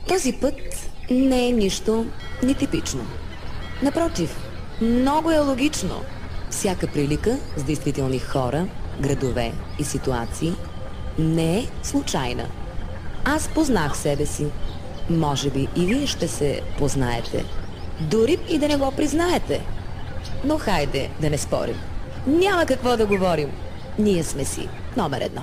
Този път не е нищо нетипично. Напротив, много е логично. Всяка прилика с действителни хора, градове и ситуации не е случайна. Аз познах себе си. Може би и вие ще се познаете. Дори и да не го признаете. Но хайде да не спорим. Няма какво да говорим. Ние сме си номер едно.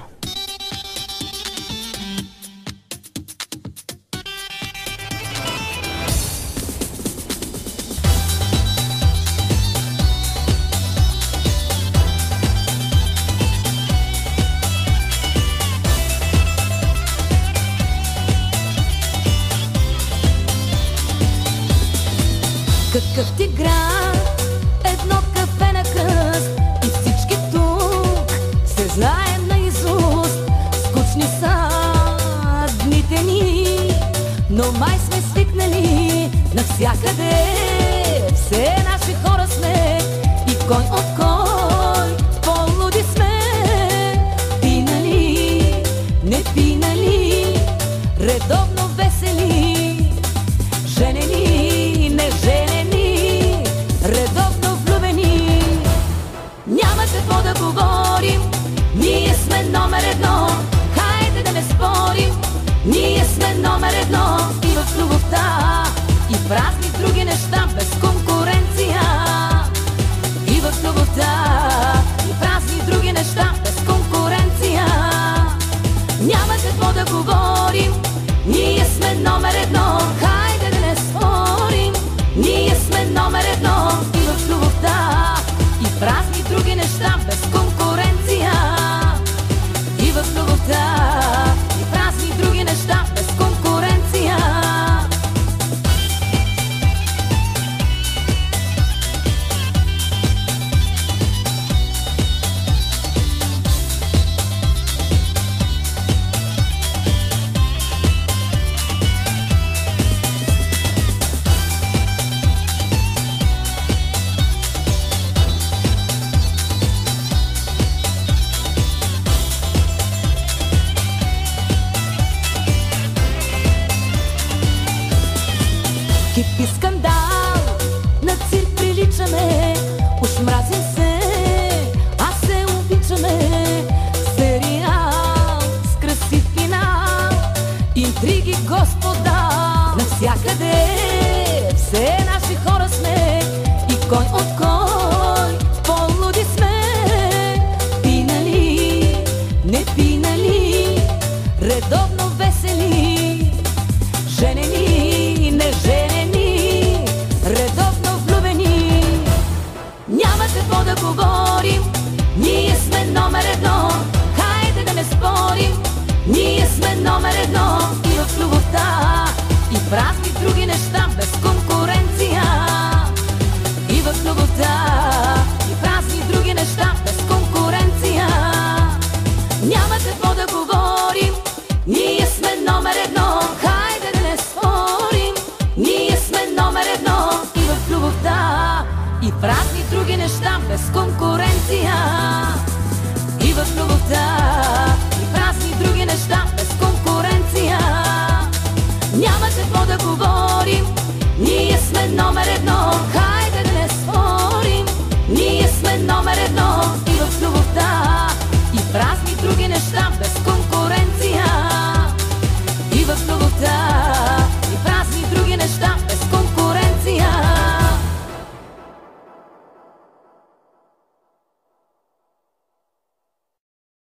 Какъв ти град, едно кафе на кръст и всички тук се знаем наизуст. Скучни са дните ни, но май сме свикнали. Навсякъде все наши хора сме и кой от кой по-луди сме. Пинали, не пинали, редовно весели, женени, не женени, редовно влюбени. Няма какво да говорим, ние сме номер едно. Хайде да не спорим, ние сме номер едно. И в любовта, и в разни други неща, без конкуренция. И в любовта, и в разни други неща, без конкуренция. Няма какво да говорим, ние сме номер едно. Хайде да не спорим, ние сме номер едно. И в любовта, и в разни други неща, без конкуренция. И в любовта, и в разни други неща, без конкуренция. Кипи скандал, на цирк приличаме, уж мразим се, а се обичаме. Сериал с красив финал, интриги, господа, навсякъде все наши хора сме и кой от кой по-луди сме. Пинали, не пинали, редовно весели, женени, не женени, редовно влюбени. Няма какво да говорим, ние сме номер едно. Хайде да не спорим, ние сме номер едно. И в любовта, и в разни други неща, без конкуренция. И в любовта, и в разни други неща, без конкуренция. Няма какво да говорим, ние сме номер едно. Хайде да не спорим, ние сме номер едно. И в любовта, и в разни други неща, без конкуренция. И в любовта, и в разни други неща, без конкуренция. Няма какво да говорим, ние сме номер едно.